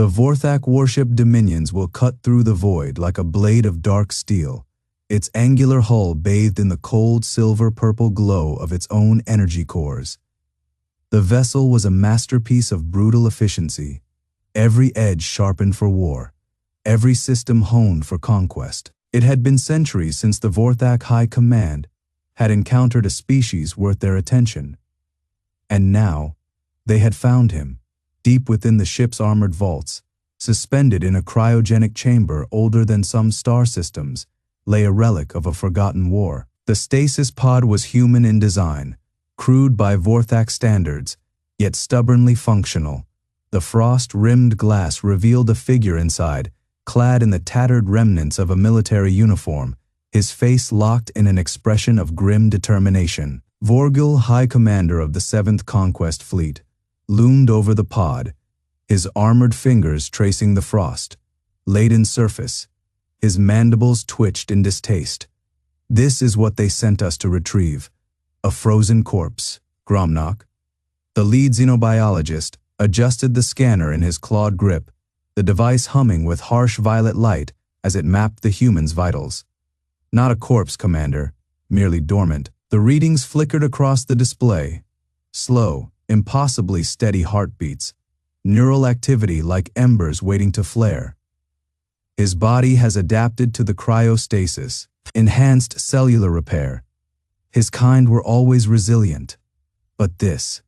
The Vorthak warship dominions will cut through the void like a blade of dark steel, its angular hull bathed in the cold silver-purple glow of its own energy cores. The vessel was a masterpiece of brutal efficiency, every edge sharpened for war, every system honed for conquest. It had been centuries since the Vorthak High Command had encountered a species worth their attention. And now, they had found him, deep within the ship's armored vaults, suspended in a cryogenic chamber older than some star systems, lay a relic of a forgotten war. The stasis pod was human in design, crude by Vorthak standards, yet stubbornly functional. The frost-rimmed glass revealed a figure inside, clad in the tattered remnants of a military uniform, his face locked in an expression of grim determination. Vorthak, High Commander of the 7th Conquest Fleet, loomed over the pod, his armored fingers tracing the frost-laden surface. His mandibles twitched in distaste. "This is what they sent us to retrieve. A frozen corpse, Gromnak." The lead xenobiologist adjusted the scanner in his clawed grip, the device humming with harsh violet light as it mapped the human's vitals. "Not a corpse, Commander, merely dormant." The readings flickered across the display. Slow, impossibly steady heartbeats, neural activity like embers waiting to flare. His body has adapted to the cryostasis, enhanced cellular repair. His kind were always resilient. But this.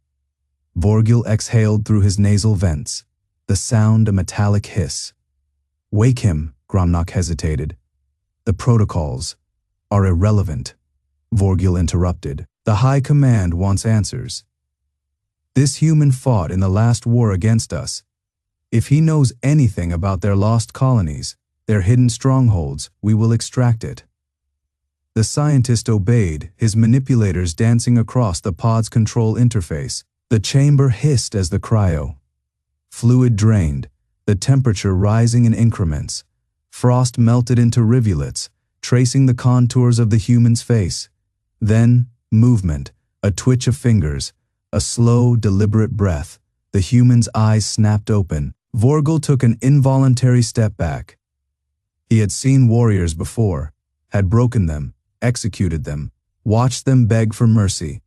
Vorthak exhaled through his nasal vents, the sound a metallic hiss. "Wake him," Gromnak hesitated. "The protocols are irrelevant," Vorthak interrupted. "The High Command wants answers. This human fought in the last war against us. If he knows anything about their lost colonies, their hidden strongholds, we will extract it." The scientist obeyed, his manipulators dancing across the pod's control interface. The chamber hissed as the fluid drained, the temperature rising in increments. Frost melted into rivulets, tracing the contours of the human's face. Then, movement, a twitch of fingers, a slow, deliberate breath. The human's eyes snapped open. Vorthak took an involuntary step back. He had seen warriors before, had broken them, executed them, watched them beg for mercy.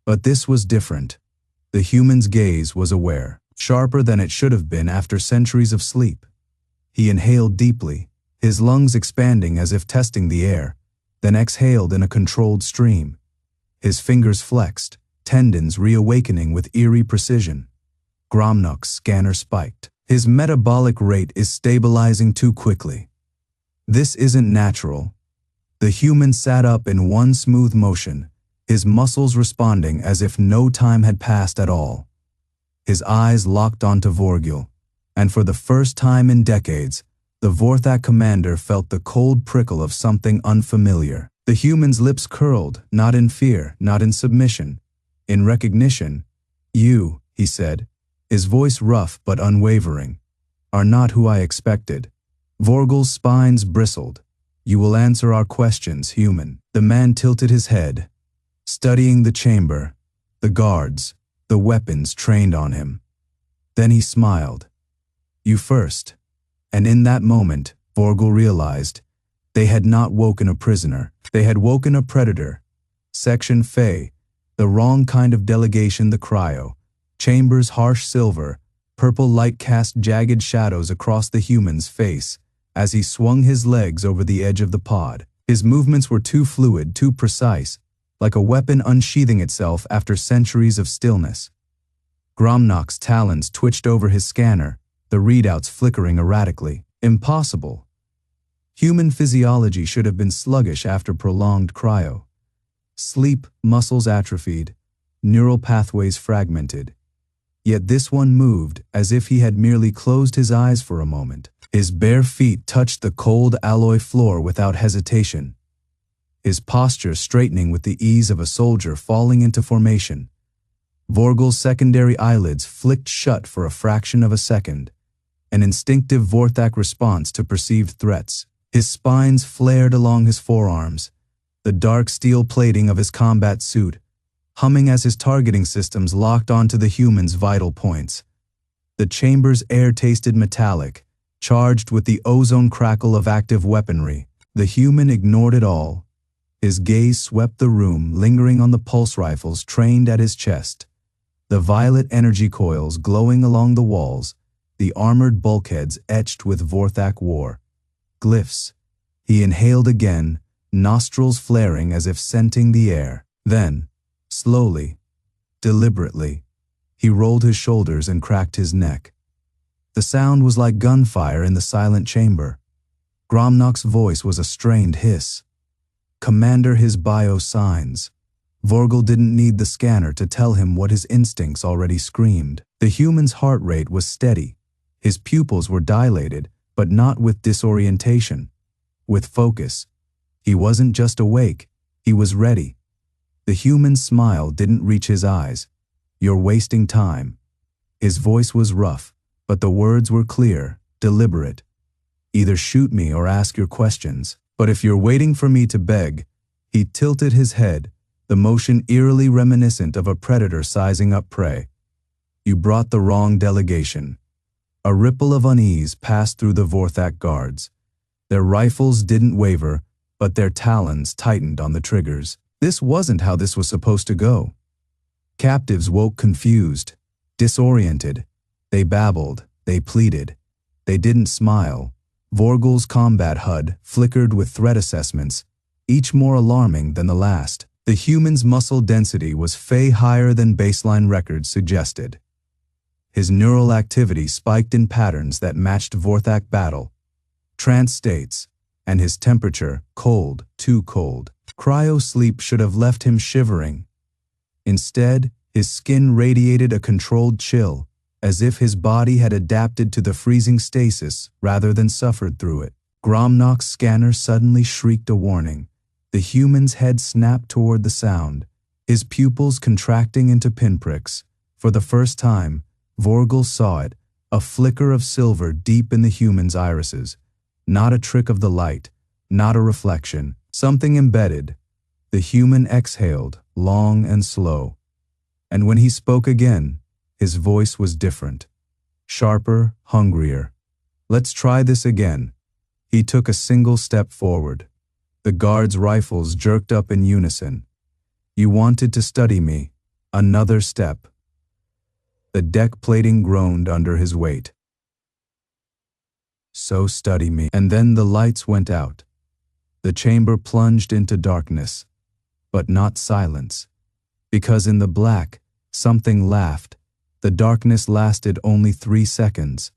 But this was different. The human's gaze was aware, sharper than it should have been after centuries of sleep. He inhaled deeply, his lungs expanding as if testing the air, then exhaled in a controlled stream. His fingers flexed, tendons reawakening with eerie precision. Gromnak's scanner spiked. "His metabolic rate is stabilizing too quickly. This isn't natural." The human sat up in one smooth motion, his muscles responding as if no time had passed at all. His eyes locked onto Vorthak, and for the first time in decades, the Vorthak commander felt the cold prickle of something unfamiliar. The human's lips curled, not in fear, not in submission, in recognition. "You," he said, his voice rough but unwavering, "are not who I expected." Vorthak's spines bristled. "You will answer our questions, human." The man tilted his head, studying the chamber, the guards, the weapons trained on him. Then he smiled. "You first." And in that moment, Vorthak realized, they had not woken a prisoner. They had woken a predator. Section Fey, the wrong kind of delegation. The chamber's harsh silver, purple light cast jagged shadows across the human's face as he swung his legs over the edge of the pod. His movements were too fluid, too precise, like a weapon unsheathing itself after centuries of stillness. Gromnak's talons twitched over his scanner, the readouts flickering erratically. Impossible. Human physiology should have been sluggish after prolonged sleep, muscles atrophied, neural pathways fragmented. Yet this one moved as if he had merely closed his eyes for a moment. His bare feet touched the cold alloy floor without hesitation, his posture straightening with the ease of a soldier falling into formation. Vorthak's secondary eyelids flicked shut for a fraction of a second, an instinctive Vorthak response to perceived threats. His spines flared along his forearms, the dark steel plating of his combat suit humming as his targeting systems locked onto the human's vital points. The chamber's air tasted metallic, charged with the ozone crackle of active weaponry. The human ignored it all. His gaze swept the room, lingering on the pulse rifles trained at his chest, the violet energy coils glowing along the walls, the armored bulkheads etched with Vorthak war glyphs. He inhaled again, nostrils flaring as if scenting the air. Then, slowly, deliberately, he rolled his shoulders and cracked his neck. The sound was like gunfire in the silent chamber. Gromnock's voice was a strained hiss. "Commander, his bio signs." Vorgel didn't need the scanner to tell him what his instincts already screamed. The human's heart rate was steady. His pupils were dilated, but not with disorientation, with focus. He wasn't just awake, he was ready. The human's smile didn't reach his eyes. "You're wasting time." His voice was rough, but the words were clear, deliberate. "Either shoot me or ask your questions. But if you're waiting for me to beg," he tilted his head, the motion eerily reminiscent of a predator sizing up prey. "You brought the wrong delegation." A ripple of unease passed through the Vorthak guards. Their rifles didn't waver, but their talons tightened on the triggers. This wasn't how this was supposed to go. Captives woke confused, disoriented. They babbled, they pleaded. They didn't smile. Vorgel's combat HUD flickered with threat assessments, each more alarming than the last. The human's muscle density was higher than baseline records suggested. His neural activity spiked in patterns that matched Vorthak battle, trance states, and his temperature cold, too cold. Cryo-sleep should have left him shivering. Instead, his skin radiated a controlled chill, as if his body had adapted to the freezing stasis rather than suffered through it. Gromnock's scanner suddenly shrieked a warning. The human's head snapped toward the sound, his pupils contracting into pinpricks. For the first time, Vorgel saw it, a flicker of silver deep in the human's irises. Not a trick of the light, not a reflection, something embedded. The human exhaled, long and slow. And when he spoke again, his voice was different. Sharper, hungrier. "Let's try this again." He took a single step forward. The guards' rifles jerked up in unison. "You wanted to study me." Another step. The deck plating groaned under his weight. "So study me." And then the lights went out. The chamber plunged into darkness, but not silence. Because in the black, something laughed. The darkness lasted only 3 seconds.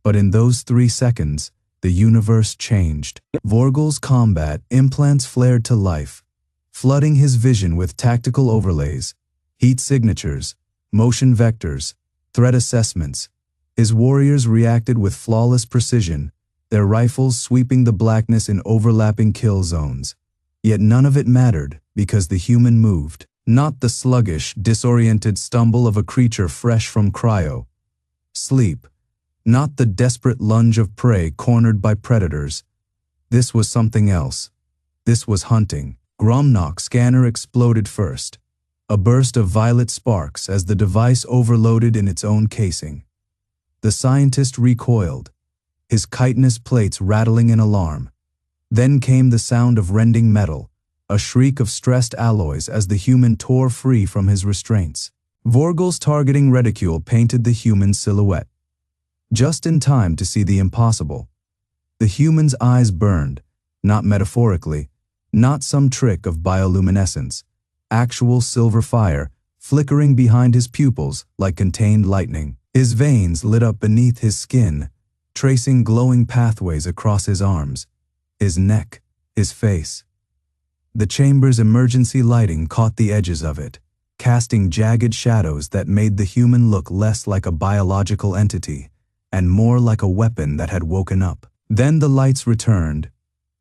But in those 3 seconds, the universe changed. Vorgel's combat implants flared to life, flooding his vision with tactical overlays, heat signatures, motion vectors, threat assessments. His warriors reacted with flawless precision, their rifles sweeping the blackness in overlapping kill zones. Yet none of it mattered, because the human moved. Not the sluggish, disoriented stumble of a creature fresh from cryo sleep. Not the desperate lunge of prey cornered by predators. This was something else. This was hunting. Gromnock's scanner exploded first. A burst of violet sparks as the device overloaded in its own casing. The scientist recoiled, his chitinous plates rattling in alarm. Then came the sound of rending metal, a shriek of stressed alloys as the human tore free from his restraints. Vorgel's targeting reticule painted the human silhouette. Just in time to see the impossible. The human's eyes burned, not metaphorically, not some trick of bioluminescence. Actual silver fire, flickering behind his pupils like contained lightning. His veins lit up beneath his skin, tracing glowing pathways across his arms, his neck, his face. The chamber's emergency lighting caught the edges of it, casting jagged shadows that made the human look less like a biological entity and more like a weapon that had woken up. Then the lights returned,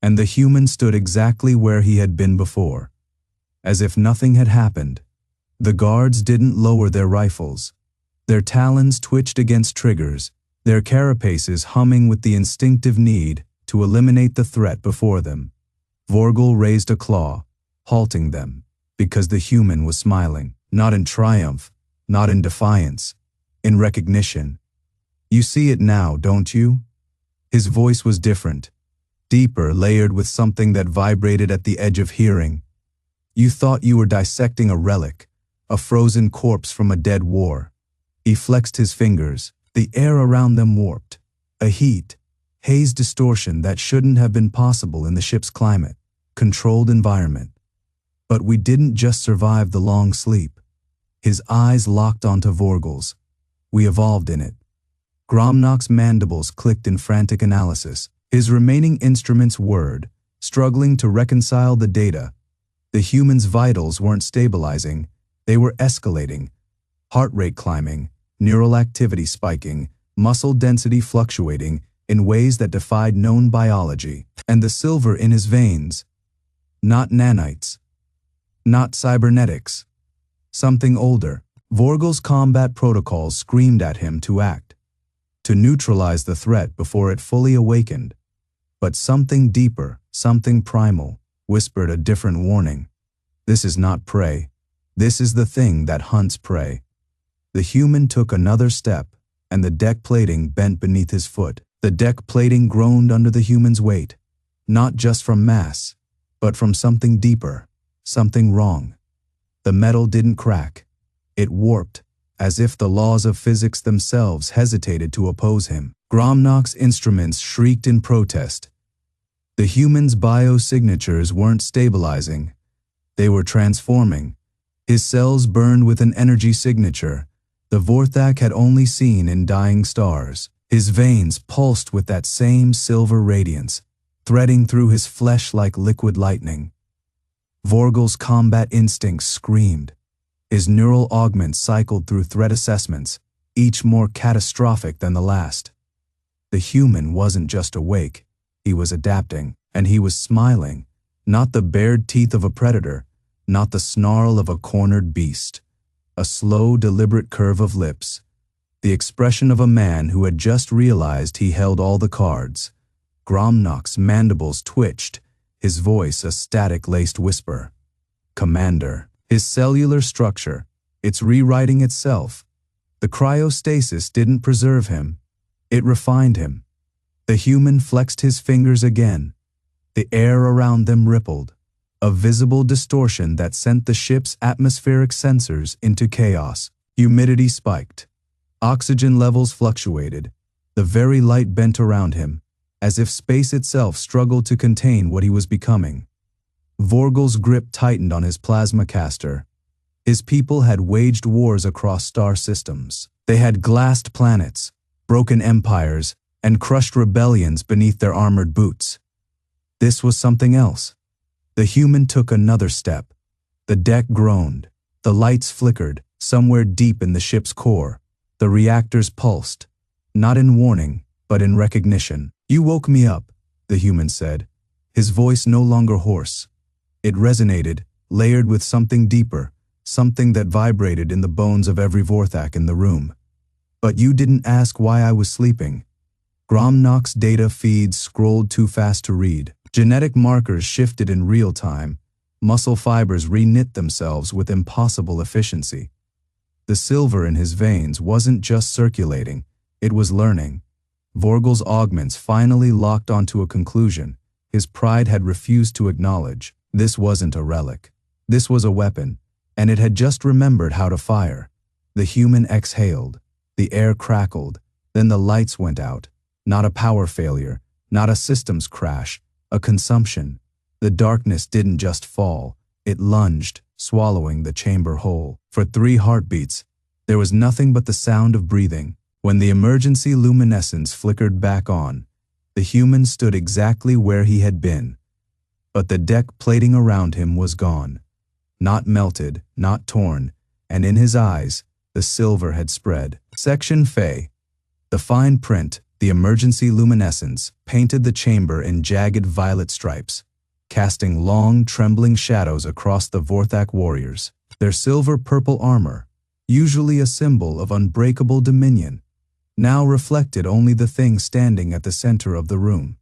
and the human stood exactly where he had been before, as if nothing had happened. The guards didn't lower their rifles. Their talons twitched against triggers, their carapaces humming with the instinctive need to eliminate the threat before them. Vorgel raised a claw, halting them, because the human was smiling, not in triumph, not in defiance, in recognition. You see it now, don't you? His voice was different, deeper, layered with something that vibrated at the edge of hearing. You thought you were dissecting a relic, a frozen corpse from a dead war. He flexed his fingers, the air around them warped. A heat, haze distortion that shouldn't have been possible in the ship's climate, controlled environment. But we didn't just survive the long sleep. His eyes locked onto Vorgel's. We evolved in it. Gromnock's mandibles clicked in frantic analysis, his remaining instruments whirred, struggling to reconcile the data. The human's vitals weren't stabilizing, they were escalating. Heart rate climbing, neural activity spiking, muscle density fluctuating in ways that defied known biology. And the silver in his veins, not nanites, not cybernetics, something older. Vorgel's combat protocols screamed at him to act, to neutralize the threat before it fully awakened. But something deeper, something primal, whispered a different warning. This is not prey. This is the thing that hunts prey. The human took another step, and the deck plating bent beneath his foot. The deck plating groaned under the human's weight, not just from mass, but from something deeper, something wrong. The metal didn't crack. It warped, as if the laws of physics themselves hesitated to oppose him. Gromnock's instruments shrieked in protest. The human's biosignatures weren't stabilizing. They were transforming. His cells burned with an energy signature the Vorthak had only seen in dying stars. His veins pulsed with that same silver radiance, threading through his flesh like liquid lightning. Vorgel's combat instincts screamed. His neural augments cycled through threat assessments, each more catastrophic than the last. The human wasn't just awake, he was adapting, and he was smiling, not the bared teeth of a predator, not the snarl of a cornered beast. A slow, deliberate curve of lips, the expression of a man who had just realized he held all the cards. Gromnock's mandibles twitched, his voice a static-laced whisper. Commander. His cellular structure, it's rewriting itself. The cryostasis didn't preserve him. It refined him. The human flexed his fingers again. The air around them rippled, a visible distortion that sent the ship's atmospheric sensors into chaos. Humidity spiked. Oxygen levels fluctuated. The very light bent around him, as if space itself struggled to contain what he was becoming. Vorgel's grip tightened on his plasma caster. His people had waged wars across star systems. They had glassed planets, broken empires, and crushed rebellions beneath their armored boots. This was something else. The human took another step. The deck groaned. The lights flickered, somewhere deep in the ship's core. The reactors pulsed, not in warning, but in recognition. You woke me up, the human said, his voice no longer hoarse. It resonated, layered with something deeper, something that vibrated in the bones of every Vorthak in the room. But you didn't ask why I was sleeping. Gromnock's data feeds scrolled too fast to read. Genetic markers shifted in real time. Muscle fibers reknit themselves with impossible efficiency. The silver in his veins wasn't just circulating, it was learning. Vorgel's augments finally locked onto a conclusion his pride had refused to acknowledge. This wasn't a relic. This was a weapon, and it had just remembered how to fire. The human exhaled. The air crackled. Then the lights went out. Not a power failure, not a systems crash, a consumption. The darkness didn't just fall. It lunged, swallowing the chamber whole. For 3 heartbeats, there was nothing but the sound of breathing. When the emergency luminescence flickered back on, the human stood exactly where he had been. But the deck plating around him was gone. Not melted, not torn, and in his eyes, the silver had spread. Section Fe. The fine print, the emergency luminescence, painted the chamber in jagged violet stripes, casting long, trembling shadows across the Vorthak warriors. Their silver-purple armor, usually a symbol of unbreakable dominion, now reflected only the thing standing at the center of the room.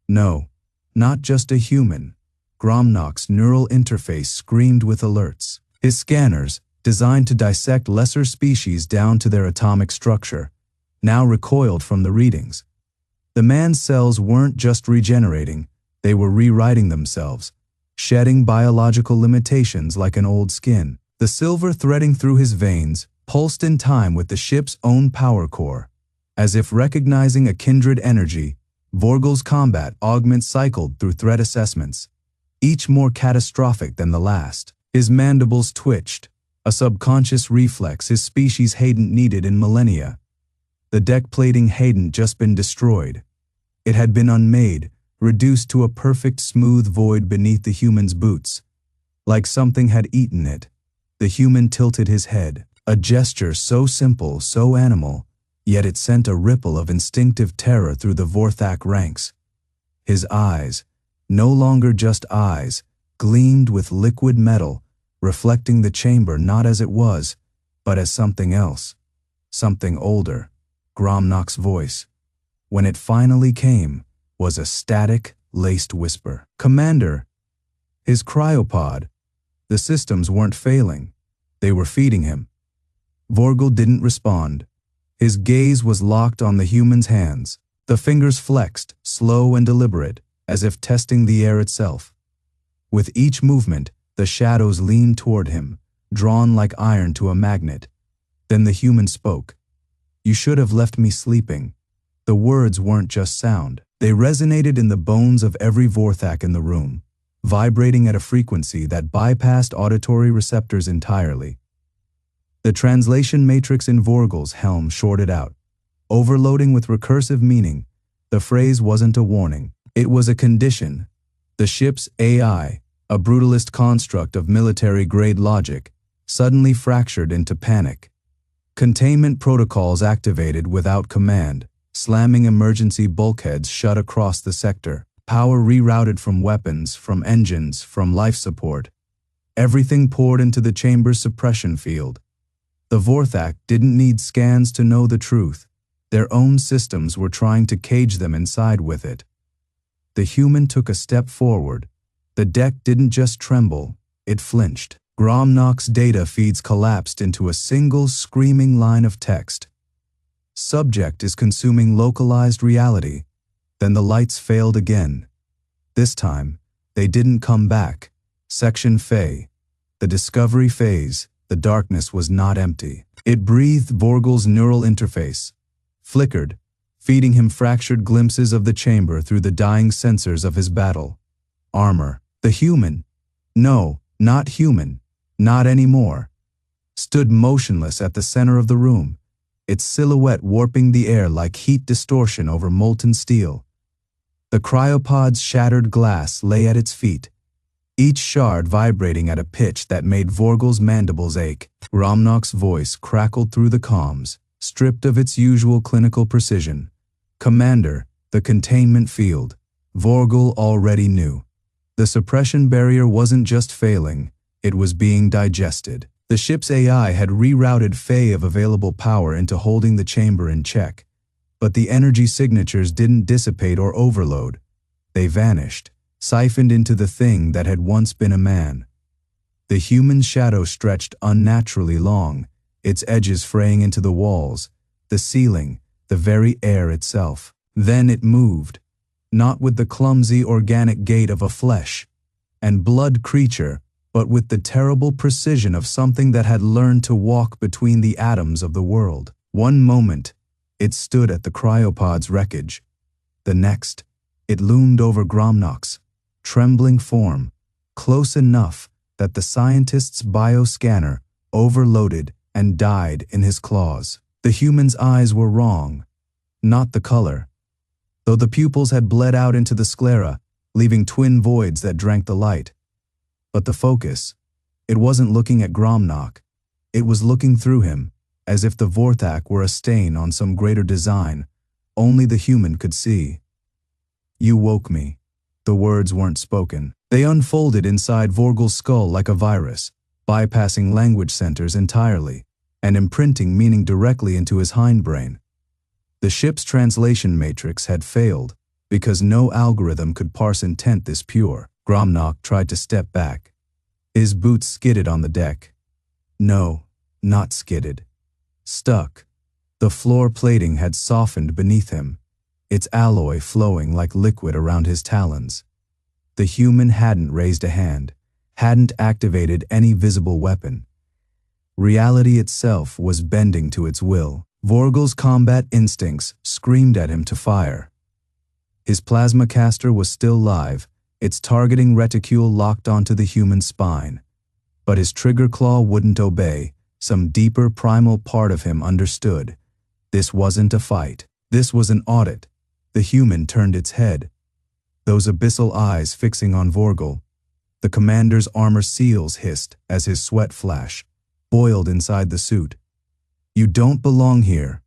No, not just a human. Gromnock's neural interface screamed with alerts. His scanners, designed to dissect lesser species down to their atomic structure, now recoiled from the readings. The man's cells weren't just regenerating, they were rewriting themselves, shedding biological limitations like an old skin. The silver threading through his veins pulsed in time with the ship's own power core. As if recognizing a kindred energy, Vorgel's combat augments cycled through threat assessments, each more catastrophic than the last. His mandibles twitched, a subconscious reflex his species hadn't needed in millennia. The deck plating hadn't just been destroyed. It had been unmade, reduced to a perfect smooth void beneath the human's boots. Like something had eaten it. The human tilted his head, a gesture so simple, so animal, yet it sent a ripple of instinctive terror through the Vorthak ranks. His eyes, no longer just eyes, gleamed with liquid metal, reflecting the chamber not as it was, but as something else. Something older. Gromnock's voice, when it finally came, was a static, laced whisper. "Commander!" His cryopod. The systems weren't failing. They were feeding him. Vorgel didn't respond. His gaze was locked on the human's hands. The fingers flexed, slow and deliberate, as if testing the air itself. With each movement, the shadows leaned toward him, drawn like iron to a magnet. Then the human spoke. "You should have left me sleeping." The words weren't just sound. They resonated in the bones of every Vorthak in the room, vibrating at a frequency that bypassed auditory receptors entirely. The translation matrix in Vorgel's helm shorted out, overloading with recursive meaning. The phrase wasn't a warning. It was a condition. The ship's AI, a brutalist construct of military-grade logic, suddenly fractured into panic. Containment protocols activated without command, slamming emergency bulkheads shut across the sector. Power rerouted from weapons, from engines, from life support. Everything poured into the chamber's suppression field. The Vorthak didn't need scans to know the truth. Their own systems were trying to cage them inside with it. The human took a step forward. The deck didn't just tremble, it flinched. Gromnock's data feeds collapsed into a single screaming line of text. "Subject is consuming localized reality." Then the lights failed again. This time, they didn't come back. Section Phi. The discovery phase, the darkness was not empty. It breathed Vorgel's neural interface, flickered, feeding him fractured glimpses of the chamber through the dying sensors of his battle. Armor. The human. No, not human. Not anymore. Stood motionless at the center of the room, its silhouette warping the air like heat distortion over molten steel. The cryopod's shattered glass lay at its feet, each shard vibrating at a pitch that made Vorgel's mandibles ache. Gromnock's voice crackled through the comms, stripped of its usual clinical precision. "Commander, the containment field." Vorgel already knew. The suppression barrier wasn't just failing, it was being digested. The ship's AI had rerouted Phi of available power into holding the chamber in check. But the energy signatures didn't dissipate or overload. They vanished, siphoned into the thing that had once been a man. The human shadow stretched unnaturally long, its edges fraying into the walls, the ceiling, the very air itself. Then it moved, not with the clumsy organic gait of a flesh and blood creature, but with the terrible precision of something that had learned to walk between the atoms of the world. One moment, it stood at the cryopod's wreckage. The next, it loomed over Gromnock's trembling form, close enough that the scientist's bioscanner overloaded and died in his claws. The human's eyes were wrong, not the color. Though the pupils had bled out into the sclera, leaving twin voids that drank the light. But the focus, it wasn't looking at Gromnock. It was looking through him, as if the Vorthak were a stain on some greater design only the human could see. "You woke me." The words weren't spoken. They unfolded inside Vorgel's skull like a virus, bypassing language centers entirely, and imprinting meaning directly into his hindbrain. The ship's translation matrix had failed, because no algorithm could parse intent this pure. Gromnock tried to step back. His boots skidded on the deck. No, not skidded. Stuck. The floor plating had softened beneath him, its alloy flowing like liquid around his talons. The human hadn't raised a hand, hadn't activated any visible weapon. Reality itself was bending to its will. Vorgel's combat instincts screamed at him to fire. His plasma caster was still live, its targeting reticule locked onto the human spine. But his trigger claw wouldn't obey. Some deeper primal part of him understood. This wasn't a fight. This was an audit. The human turned its head, those abyssal eyes fixing on Vorgel. The commander's armor seals hissed as his sweat flash boiled inside the suit. "You don't belong here."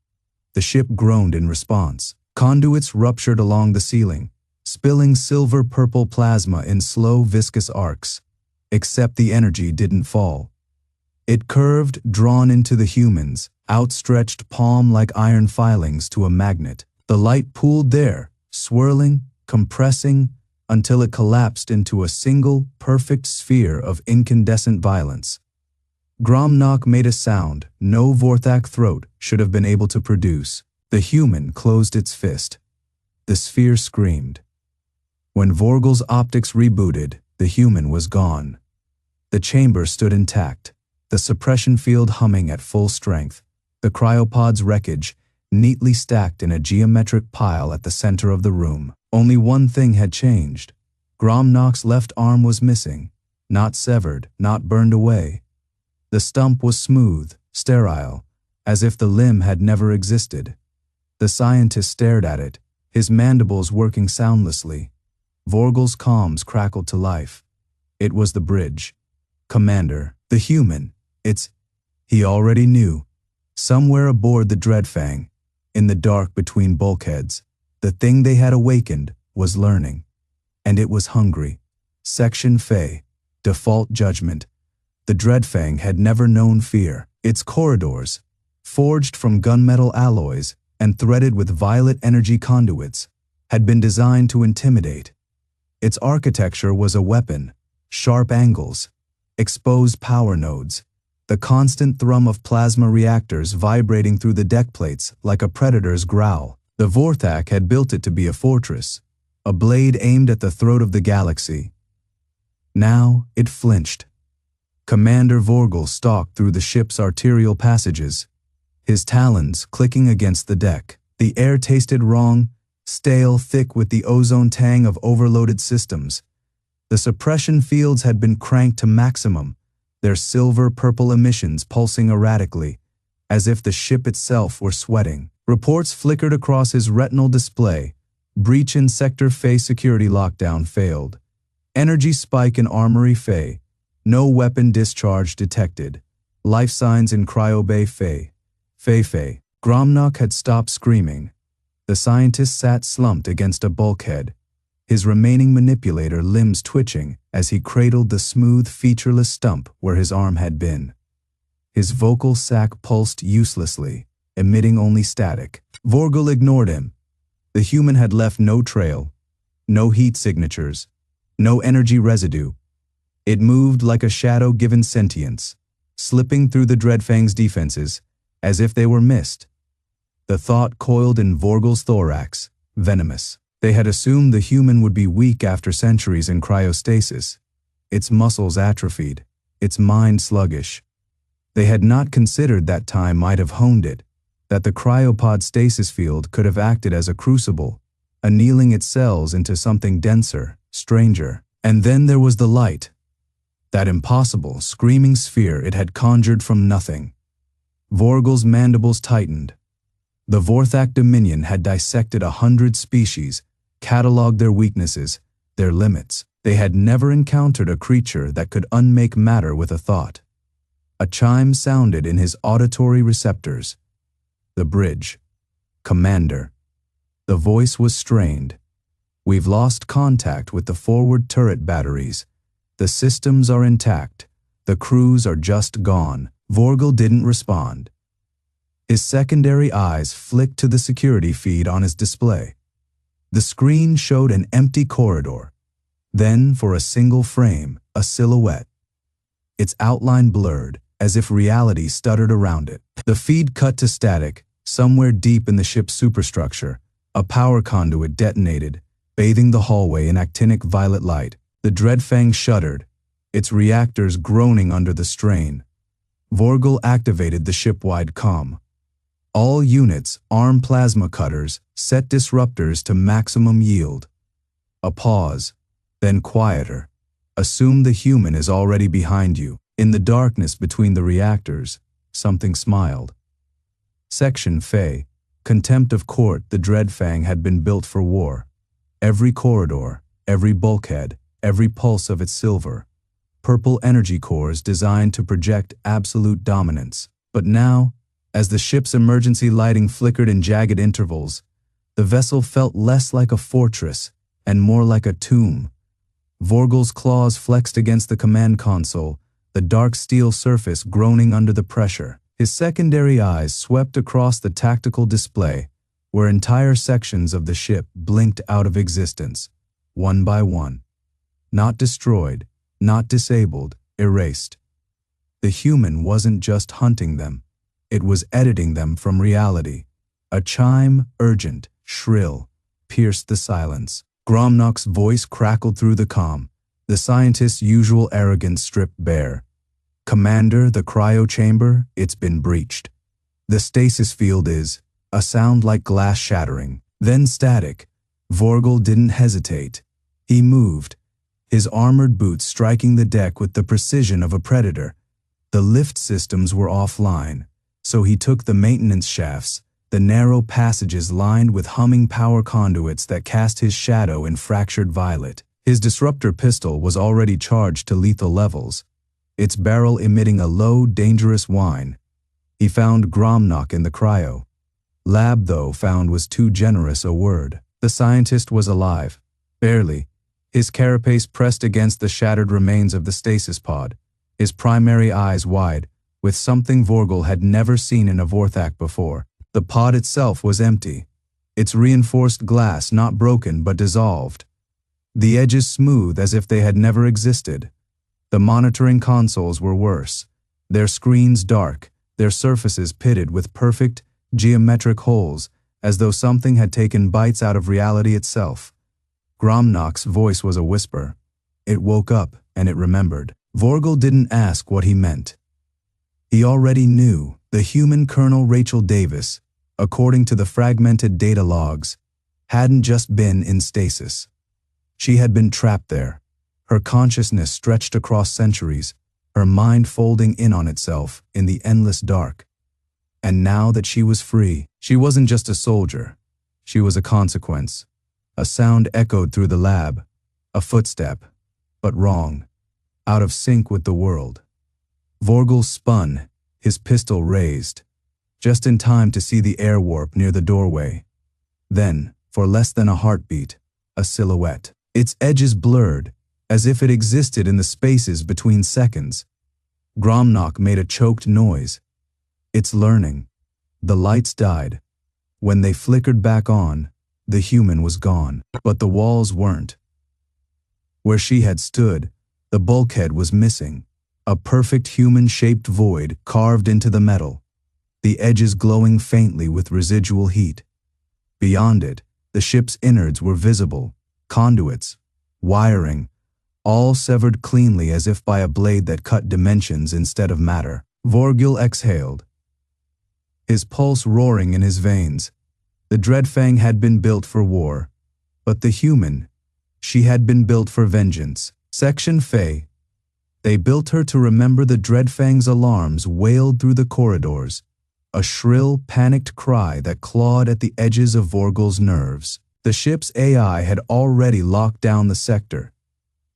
The ship groaned in response. Conduits ruptured along the ceiling, spilling silver-purple plasma in slow, viscous arcs. Except the energy didn't fall. It curved, drawn into the human's outstretched palm like iron filings to a magnet. The light pooled there, swirling, compressing, until it collapsed into a single, perfect sphere of incandescent violence. Gromnak made a sound no Vorthak throat should have been able to produce. The human closed its fist. The sphere screamed. When Vorgel's optics rebooted, the human was gone. The chamber stood intact, the suppression field humming at full strength, the cryopod's wreckage neatly stacked in a geometric pile at the center of the room. Only one thing had changed. Gromnak's left arm was missing, not severed, not burned away. The stump was smooth, sterile, as if the limb had never existed. The scientist stared at it, his mandibles working soundlessly. Vorgel's comms crackled to life. It was the bridge. "Commander, the human, he already knew. Somewhere aboard the Dreadfang, in the dark between bulkheads, the thing they had awakened was learning. And it was hungry. Section Fey, default judgment. The Dreadfang had never known fear. Its corridors, forged from gunmetal alloys and threaded with violet energy conduits, had been designed to intimidate. Its architecture was a weapon, sharp angles, exposed power nodes, the constant thrum of plasma reactors vibrating through the deck plates like a predator's growl. The Vorthak had built it to be a fortress, a blade aimed at the throat of the galaxy. Now it flinched. Commander Vorgel stalked through the ship's arterial passages, his talons clicking against the deck. The air tasted wrong, stale, thick with the ozone tang of overloaded systems. The suppression fields had been cranked to maximum, their silver-purple emissions pulsing erratically, as if the ship itself were sweating. Reports flickered across his retinal display. Breach in Sector Fey security lockdown failed. Energy spike in Armory Fey. No weapon discharge detected. Life signs in Cryobay Fey. Fey. Gromnak had stopped screaming. The scientist sat slumped against a bulkhead, his remaining manipulator limbs twitching as he cradled the smooth, featureless stump where his arm had been. His vocal sac pulsed uselessly, emitting only static. Vorgel ignored him. The human had left no trail, no heat signatures, no energy residue. It moved like a shadow given sentience, slipping through the Dreadfang's defenses, as if they were mist. The thought coiled in Vorgel's thorax, venomous. They had assumed the human would be weak after centuries in cryostasis, its muscles atrophied, its mind sluggish. They had not considered that time might have honed it, that the cryopod stasis field could have acted as a crucible, annealing its cells into something denser, stranger. And then there was the light, that impossible, screaming sphere it had conjured from nothing. Vorgel's mandibles tightened. The Vorthak Dominion had dissected 100 species, cataloged their weaknesses, their limits. They had never encountered a creature that could unmake matter with a thought. A chime sounded in his auditory receptors. The bridge. "Commander." The voice was strained. "We've lost contact with the forward turret batteries. The systems are intact. The crews are just gone." Vorgel didn't respond. His secondary eyes flicked to the security feed on his display. The screen showed an empty corridor. Then, for a single frame, a silhouette. Its outline blurred, as if reality stuttered around it. The feed cut to static, Somewhere deep in the ship's superstructure, a power conduit detonated, bathing the hallway in actinic violet light. The Dreadfang shuddered, its reactors groaning under the strain. Vorgil activated the ship-wide comm. All units arm plasma cutters, set disruptors to maximum yield. A pause, then quieter. Assume the human is already behind you. In the darkness between the reactors, something smiled. Section Fey, contempt of court. The Dreadfang had been built for war. Every corridor, every bulkhead, every pulse of its silver. Purple energy cores designed to project absolute dominance. But now, as the ship's emergency lighting flickered in jagged intervals, the vessel felt less like a fortress and more like a tomb. Vorgil's claws flexed against the command console, the dark steel surface groaning under the pressure. His secondary eyes swept across the tactical display, where entire sections of the ship blinked out of existence, one by one. Not destroyed, not disabled, erased. The human wasn't just hunting them, it was editing them from reality. A chime, urgent, shrill, pierced the silence. Gromnock's voice crackled through the comm, the scientist's usual arrogance stripped bare. Commander, the cryo chamber, it's been breached. The stasis field is, a sound like glass shattering, then static. Vorgil didn't hesitate. He moved, his armored boots striking the deck with the precision of a predator. The lift systems were offline, so he took the maintenance shafts, the narrow passages lined with humming power conduits that cast his shadow in fractured violet. His disruptor pistol was already charged to lethal levels, its barrel emitting a low, dangerous whine. He found Gromnock in the cryo. Lab, though, found was too generous a word. The scientist was alive, barely, his carapace pressed against the shattered remains of the stasis pod, his primary eyes wide, with something Vorgil had never seen in a Vorthak before. The pod itself was empty, its reinforced glass not broken but dissolved. The edges smooth as if they had never existed. The monitoring consoles were worse, their screens dark, their surfaces pitted with perfect, geometric holes, as though something had taken bites out of reality itself. Gromnock's voice was a whisper. It woke up, and it remembered. Vorgil didn't ask what he meant. He already knew. The human Colonel Rachel Davis, according to the fragmented data logs, hadn't just been in stasis. She had been trapped there, her consciousness stretched across centuries, her mind folding in on itself in the endless dark. And now that she was free, she wasn't just a soldier. She was a consequence. A sound echoed through the lab, a footstep, but wrong, out of sync with the world. Vorgil spun, his pistol raised, just in time to see the air warp near the doorway. Then, for less than a heartbeat, a silhouette. Its edges blurred, as if it existed in the spaces between seconds. Gromnock made a choked noise. It's learning. The lights died. When they flickered back on, the human was gone. But the walls weren't. Where she had stood, the bulkhead was missing. A perfect human-shaped void carved into the metal, the edges glowing faintly with residual heat. Beyond it, the ship's innards were visible, conduits, wiring, all severed cleanly as if by a blade that cut dimensions instead of matter. Vorgil exhaled, his pulse roaring in his veins. The Dreadfang had been built for war, but the human, she had been built for vengeance. Section Fey. They built her to remember. The Dreadfang's alarms wailed through the corridors, a shrill, panicked cry that clawed at the edges of Vorgil's nerves. The ship's AI had already locked down the sector,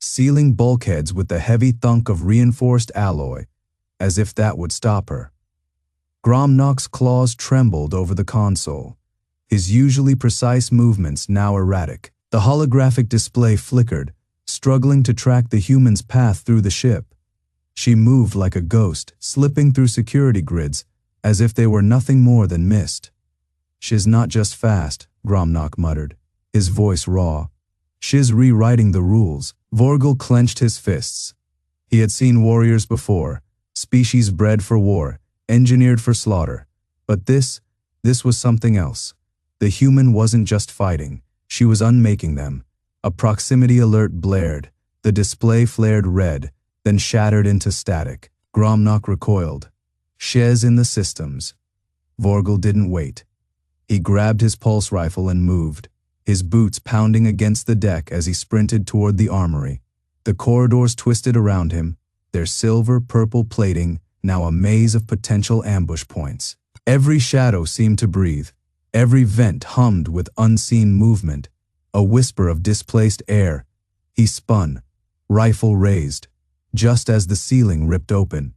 sealing bulkheads with the heavy thunk of reinforced alloy, as if that would stop her. Gromnock's claws trembled over the console, his usually precise movements now erratic. The holographic display flickered, struggling to track the human's path through the ship. She moved like a ghost, slipping through security grids, as if they were nothing more than mist. "She's not just fast," Gromnock muttered, his voice raw. "She's rewriting the rules." Vorgil clenched his fists. He had seen warriors before, species bred for war, engineered for slaughter. But this This was something else. The human wasn't just fighting, she was unmaking them. A proximity alert blared, the display flared red, then shattered into static. Gromnak recoiled. Shez in the systems. Vorgel didn't wait. He grabbed his pulse rifle and moved, his boots pounding against the deck as he sprinted toward the armory. The corridors twisted around him, their silver-purple plating now a maze of potential ambush points. Every shadow seemed to breathe. Every vent hummed with unseen movement, a whisper of displaced air. He spun, rifle raised, just as the ceiling ripped open.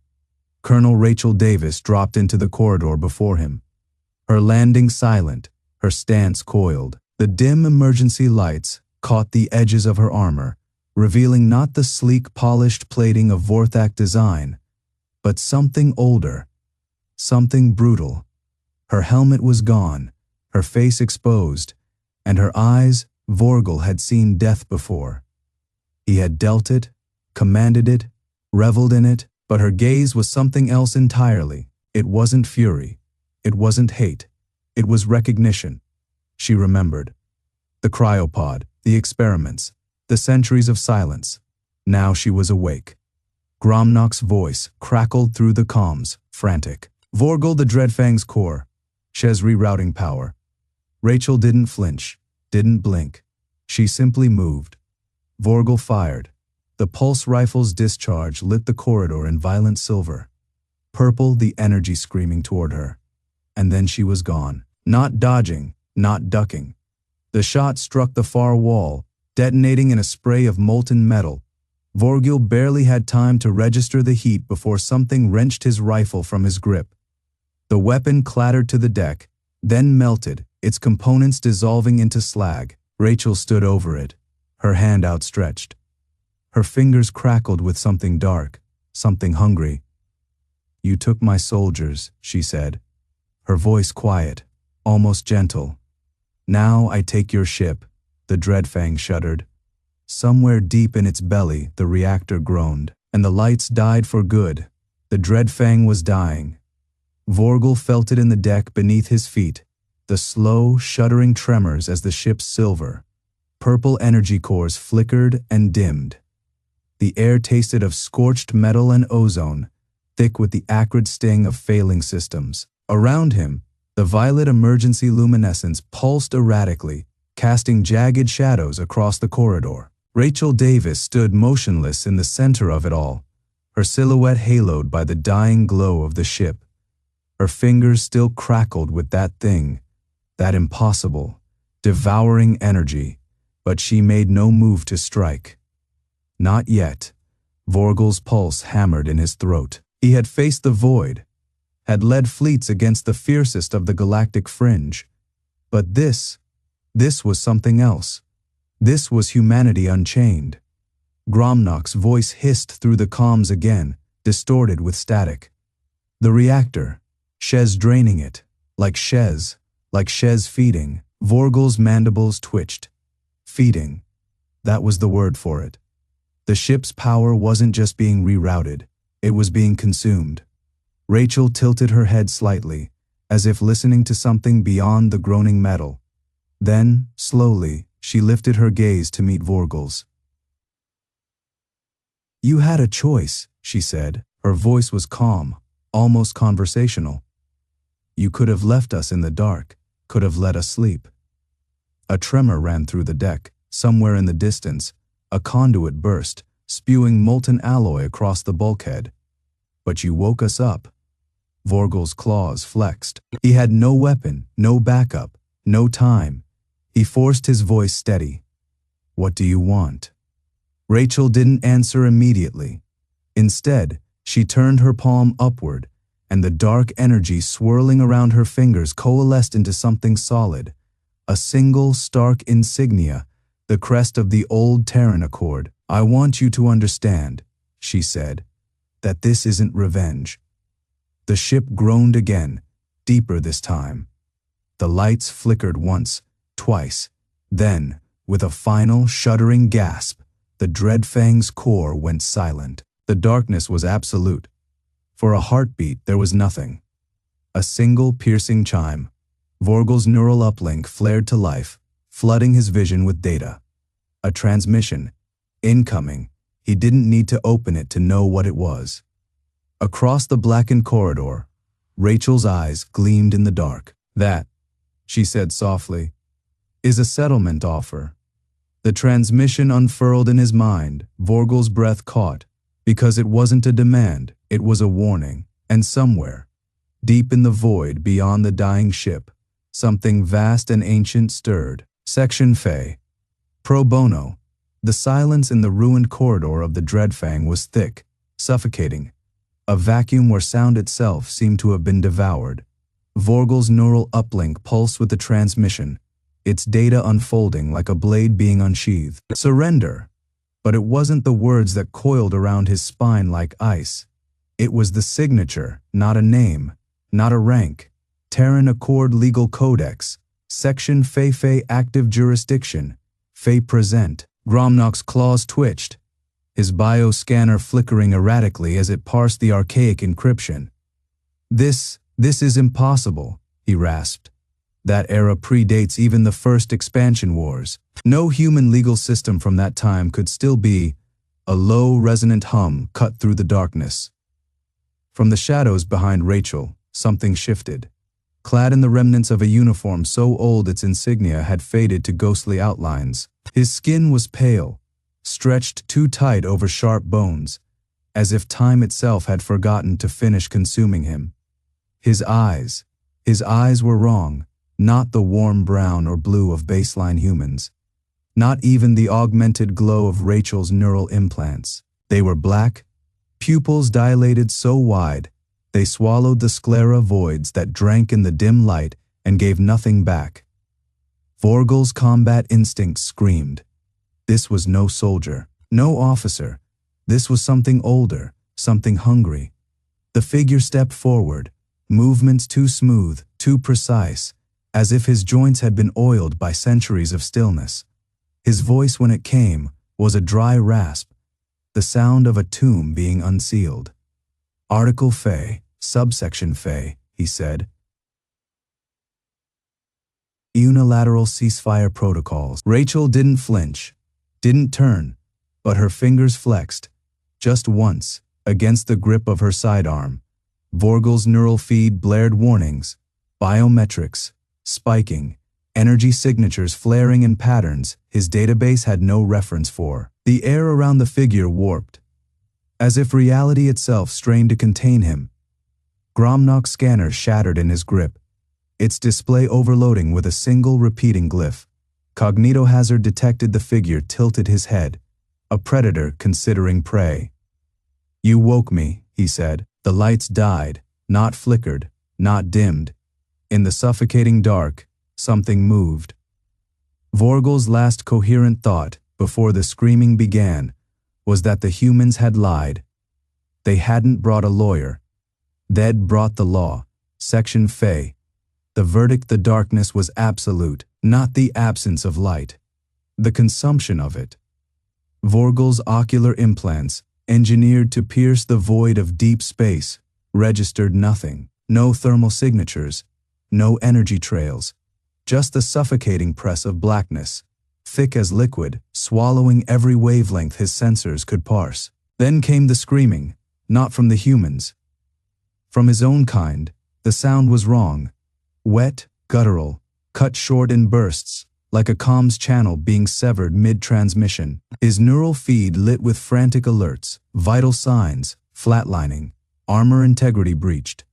Colonel Rachel Davis dropped into the corridor before him. Her landing silent, her stance coiled. The dim emergency lights caught the edges of her armor, revealing not the sleek, polished plating of Vorthak design, but something older, something brutal. Her helmet was gone, her face exposed, and her eyes. Vorgel had seen death before. He had dealt it, commanded it, reveled in it, but her gaze was something else entirely. It wasn't fury. It wasn't hate. It was recognition. She remembered. The cryopod, the experiments, the centuries of silence. Now she was awake. Gromnak's voice crackled through the comms, frantic. Vorgel the Dreadfang's core. Shez rerouting power. Rachel didn't flinch, didn't blink. She simply moved. Vorgel fired. The pulse rifle's discharge lit the corridor in violent silver. Purple, the energy screaming toward her. And then she was gone. Not dodging, not ducking. The shot struck the far wall, detonating in a spray of molten metal. Vorgel barely had time to register the heat before something wrenched his rifle from his grip. The weapon clattered to the deck, then melted, its components dissolving into slag. Rachel stood over it, her hand outstretched. Her fingers crackled with something dark, something hungry. "You took my soldiers," she said, her voice quiet, almost gentle. "Now I take your ship." The Dreadfang shuddered. Somewhere deep in its belly, the reactor groaned, and the lights died for good. The Dreadfang was dying. Vorgel felt it in the deck beneath his feet, the slow, shuddering tremors as the ship's silver, purple energy cores flickered and dimmed. The air tasted of scorched metal and ozone, thick with the acrid sting of failing systems. Around him, the violet emergency luminescence pulsed erratically, casting jagged shadows across the corridor. Rachel Davis stood motionless in the center of it all, her silhouette haloed by the dying glow of the ship. Her fingers still crackled with that thing, that impossible, devouring energy, but she made no move to strike. Not yet. Vorgel's pulse hammered in his throat. He had faced the void, had led fleets against the fiercest of the galactic fringe. But this was something else. This was humanity unchained. Gromnak's voice hissed through the comms again, distorted with static. The reactor, Shez draining it, like Shez feeding. Vorgel's mandibles twitched. Feeding. That was the word for it. The ship's power wasn't just being rerouted, it was being consumed. Rachel tilted her head slightly, as if listening to something beyond the groaning metal. Then, slowly, she lifted her gaze to meet Vorgel's. "You had a choice," she said. Her voice was calm, almost conversational. "You could have left us in the dark, could have let us sleep." A tremor ran through the deck. Somewhere in the distance, a conduit burst, spewing molten alloy across the bulkhead. "But you woke us up." Vorgel's claws flexed. He had no weapon, no backup, no time. He forced his voice steady. "What do you want?" Rachel didn't answer immediately. Instead, she turned her palm upward, and the dark energy swirling around her fingers coalesced into something solid. A single, stark insignia, the crest of the old Terran Accord. "I want you to understand," she said, "that this isn't revenge." The ship groaned again, deeper this time. The lights flickered once, twice. Then, with a final, shuddering gasp, the Dreadfang's core went silent. The darkness was absolute. For a heartbeat, there was nothing. A single piercing chime, Vorgel's neural uplink flared to life, flooding his vision with data. A transmission. Incoming. He didn't need to open it to know what it was. Across the blackened corridor, Rachel's eyes gleamed in the dark. "That," she said softly, "is a settlement offer." The transmission unfurled in his mind. Vorgel's breath caught, because it wasn't a demand, it was a warning. And somewhere, deep in the void beyond the dying ship, something vast and ancient stirred. Section Fe. Pro bono. The silence in the ruined corridor of the Dreadfang was thick, suffocating, a vacuum where sound itself seemed to have been devoured. Vorgel's neural uplink pulsed with the transmission, its data unfolding like a blade being unsheathed. Surrender. But it wasn't the words that coiled around his spine like ice. It was the signature, not a name, not a rank. Terran Accord Legal Codex, Section Fe Active Jurisdiction, Fe Present. Gromnock's claws twitched, his bioscanner flickering erratically as it parsed the archaic encryption. This is impossible," he rasped. "That era predates even the first expansion wars. No human legal system from that time could still be." A low, resonant hum cut through the darkness. From the shadows behind Rachel, something shifted. Clad in the remnants of a uniform so old its insignia had faded to ghostly outlines, his skin was pale, stretched too tight over sharp bones, as if time itself had forgotten to finish consuming him. His eyes were wrong, not the warm brown or blue of baseline humans, not even the augmented glow of Rachel's neural implants. They were black, pupils dilated so wide, they swallowed the sclera voids that drank in the dim light and gave nothing back. Vorgel's combat instincts screamed. This was no soldier, no officer. This was something older, something hungry. The figure stepped forward, movements too smooth, too precise, as if his joints had been oiled by centuries of stillness. His voice, when it came, was a dry rasp, the sound of a tomb being unsealed. "Article Fe, subsection Fe," he said. "Unilateral ceasefire protocols." Rachel didn't flinch, didn't turn, but her fingers flexed, just once, against the grip of her sidearm. Vorgel's neural feed blared warnings, biometrics, spiking, energy signatures flaring in patterns his database had no reference for. The air around the figure warped, as if reality itself strained to contain him. Gromnock's scanner shattered in his grip, its display overloading with a single repeating glyph. Cognitohazard detected the figure tilted his head, a predator considering prey. "You woke me," he said. The lights died, not flickered, not dimmed. In the suffocating dark, something moved. Vorgel's last coherent thought, before the screaming began, was that the humans had lied. They hadn't brought a lawyer. They'd brought the law. Section Fe. The verdict: the darkness was absolute, not the absence of light, the consumption of it. Vorgel's ocular implants, engineered to pierce the void of deep space, registered nothing. No thermal signatures, no energy trails, just the suffocating press of blackness, thick as liquid, swallowing every wavelength his sensors could parse. Then came the screaming, not from the humans. From his own kind. The sound was wrong. Wet, guttural, cut short in bursts, like a comms channel being severed mid-transmission. His neural feed lit with frantic alerts, vital signs, flatlining, armor integrity breached,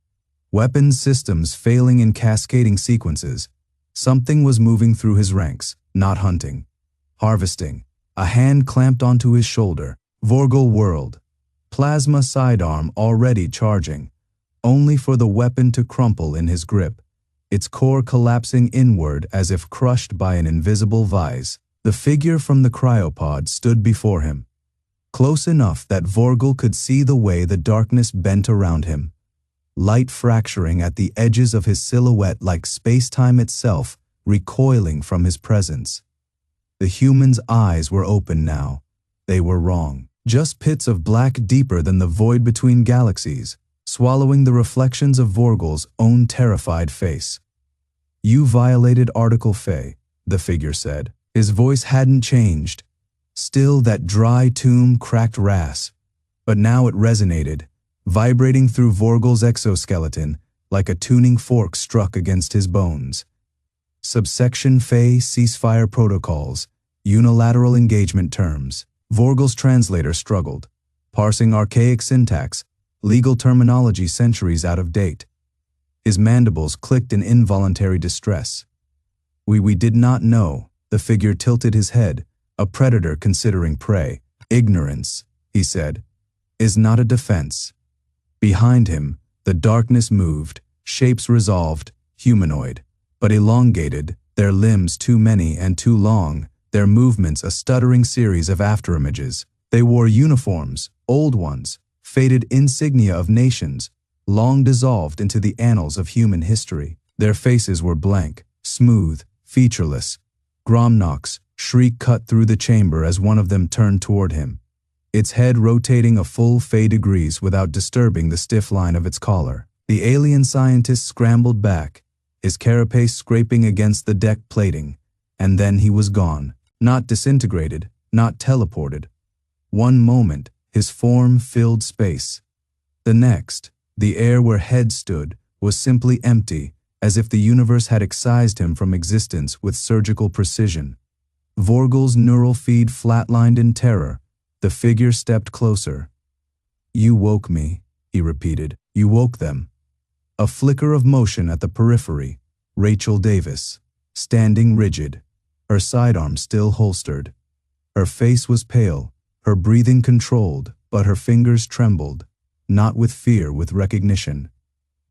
weapons systems failing in cascading sequences. Something was moving through his ranks, not hunting, harvesting. A hand clamped onto his shoulder. Vorgel whirled, plasma sidearm already charging, only for the weapon to crumple in his grip, its core collapsing inward as if crushed by an invisible vise. The figure from the cryopod stood before him, close enough that Vorgel could see the way the darkness bent around him, light fracturing at the edges of his silhouette like space-time itself recoiling from his presence. The human's eyes were open now. They were wrong. Just pits of black deeper than the void between galaxies, swallowing the reflections of Vorgel's own terrified face. "You violated Article Fe," the figure said. His voice hadn't changed. Still that dry tomb cracked rasp. But now it resonated, vibrating through Vorgal's exoskeleton like a tuning fork struck against his bones. Subsection Fe ceasefire protocols, unilateral engagement terms. Vorgal's translator struggled, parsing archaic syntax, legal terminology centuries out of date. His mandibles clicked in involuntary distress. We did not know," the figure tilted his head, a predator considering prey. "Ignorance," he said, "is not a defense." Behind him, the darkness moved, shapes resolved, humanoid, but elongated, their limbs too many and too long, their movements a stuttering series of afterimages. They wore uniforms, old ones, faded insignia of nations, long dissolved into the annals of human history. Their faces were blank, smooth, featureless. Gromnock's shriek cut through the chamber as one of them turned toward him, its head rotating a full Fe degrees without disturbing the stiff line of its collar. The alien scientist scrambled back, his carapace scraping against the deck plating, and then he was gone. Not disintegrated, not teleported. One moment, his form filled space. The next, the air where Head stood was simply empty, as if the universe had excised him from existence with surgical precision. Vorgal's neural feed flatlined in terror. The figure stepped closer. "You woke me," he repeated. "You woke them." A flicker of motion at the periphery. Rachel Davis, standing rigid, her sidearm still holstered. Her face was pale, her breathing controlled, but her fingers trembled, not with fear, with recognition.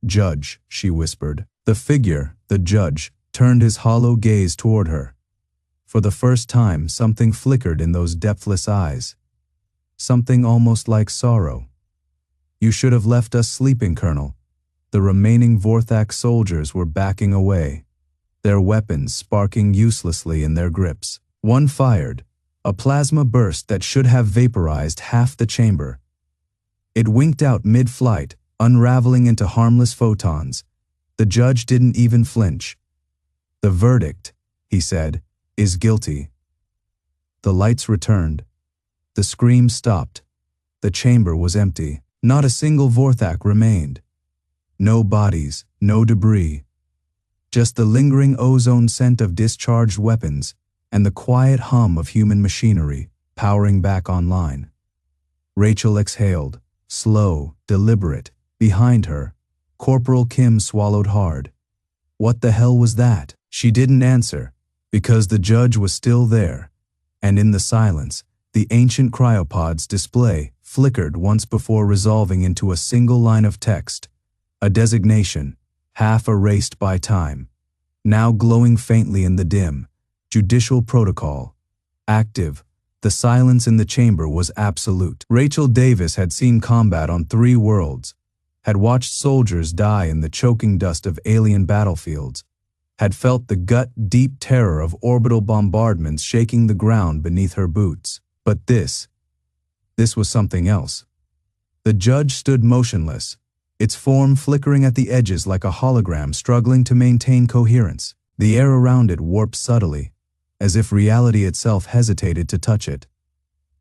"Judge," she whispered. The figure, the judge, turned his hollow gaze toward her. For the first time, something flickered in those depthless eyes. Something almost like sorrow. "You should have left us sleeping, Colonel." The remaining Vorthak soldiers were backing away, their weapons sparking uselessly in their grips. One fired, a plasma burst that should have vaporized half the chamber. It winked out mid-flight, unraveling into harmless photons. The judge didn't even flinch. "The verdict," he said, "is guilty." The lights returned. The scream stopped. The chamber was empty. Not a single Vorthak remained. No bodies, no debris. Just the lingering ozone scent of discharged weapons and the quiet hum of human machinery powering back online. Rachel exhaled, slow, deliberate. Behind her, Corporal Kim swallowed hard. What the hell was that? She didn't answer, because the judge was still there, and in the silence, the ancient cryopod's display flickered once before resolving into a single line of text, a designation, half erased by time, now glowing faintly in the dim. Judicial protocol. Active. The silence in the chamber was absolute. Rachel Davis had seen combat on 3 worlds, had watched soldiers die in the choking dust of alien battlefields, had felt the gut-deep terror of orbital bombardments shaking the ground beneath her boots. But this was something else. The judge stood motionless, its form flickering at the edges like a hologram struggling to maintain coherence. The air around it warped subtly, as if reality itself hesitated to touch it.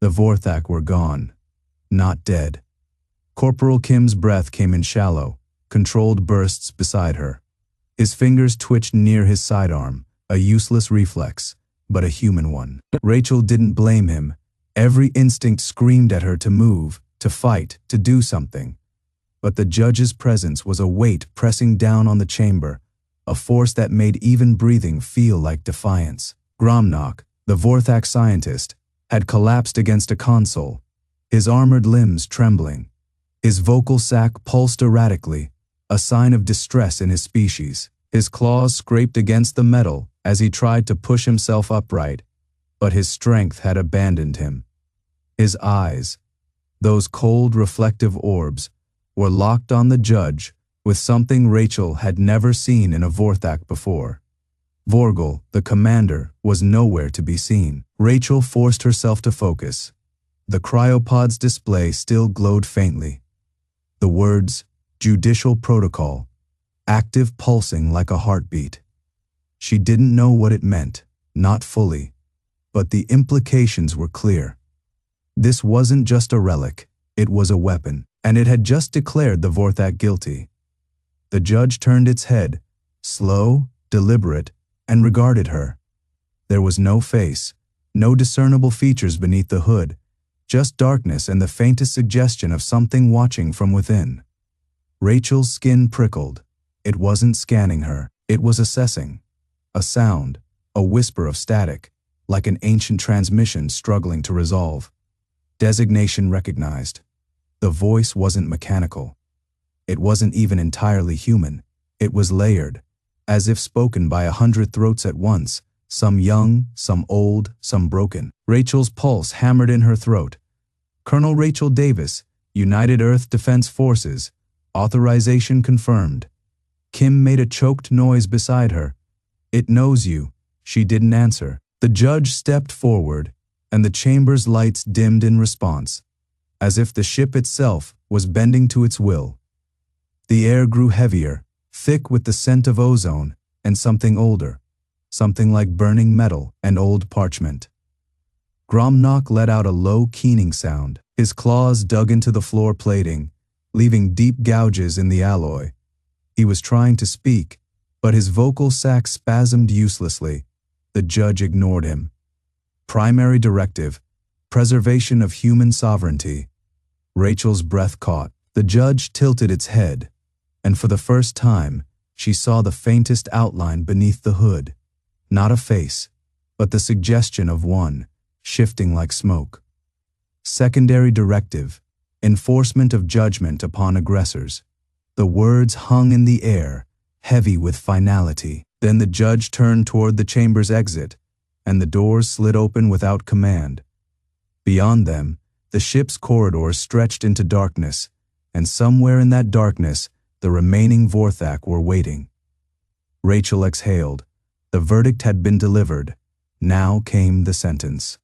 The Vorthak were gone, not dead. Corporal Kim's breath came in shallow, controlled bursts beside her. His fingers twitched near his sidearm, a useless reflex, but a human one. Rachel didn't blame him. Every instinct screamed at her to move, to fight, to do something. But the judge's presence was a weight pressing down on the chamber, a force that made even breathing feel like defiance. Gromnock, the Vorthak scientist, had collapsed against a console, his armored limbs trembling. His vocal sac pulsed erratically, a sign of distress in his species. His claws scraped against the metal as he tried to push himself upright, but his strength had abandoned him. His eyes, those cold reflective orbs, were locked on the judge with something Rachel had never seen in a Vorthak before. Vorgal, the commander, was nowhere to be seen. Rachel forced herself to focus. The cryopod's display still glowed faintly. The words, "Judicial Protocol," active, pulsing like a heartbeat. She didn't know what it meant, not fully, but the implications were clear. This wasn't just a relic, it was a weapon, and it had just declared the Vorthak guilty. The judge turned its head, slow, deliberate, and regarded her. There was no face, no discernible features beneath the hood, just darkness and the faintest suggestion of something watching from within. Rachel's skin prickled. It wasn't scanning her, it was assessing. A sound, a whisper of static, like an ancient transmission struggling to resolve. Designation recognized. The voice wasn't mechanical. It wasn't even entirely human. It was layered, as if spoken by 100 throats at once, some young, some old, some broken. Rachel's pulse hammered in her throat. Colonel Rachel Davis, United Earth Defense Forces. Authorization confirmed. Kim made a choked noise beside her. "It knows you." She didn't answer. The judge stepped forward, and the chamber's lights dimmed in response, as if the ship itself was bending to its will. The air grew heavier, thick with the scent of ozone and something older, something like burning metal and old parchment. Gromnock let out a low, keening sound. His claws dug into the floor plating, leaving deep gouges in the alloy. He was trying to speak, but his vocal sac spasmed uselessly. The judge ignored him. Primary directive, preservation of human sovereignty. Rachel's breath caught. The judge tilted its head, and for the first time, she saw the faintest outline beneath the hood. Not a face, but the suggestion of one, shifting like smoke. Secondary directive, enforcement of judgment upon aggressors. The words hung in the air, heavy with finality. Then the judge turned toward the chamber's exit, and the doors slid open without command. Beyond them, the ship's corridors stretched into darkness, and somewhere in that darkness, the remaining Vorthak were waiting. Rachel exhaled. The verdict had been delivered. Now came the sentence.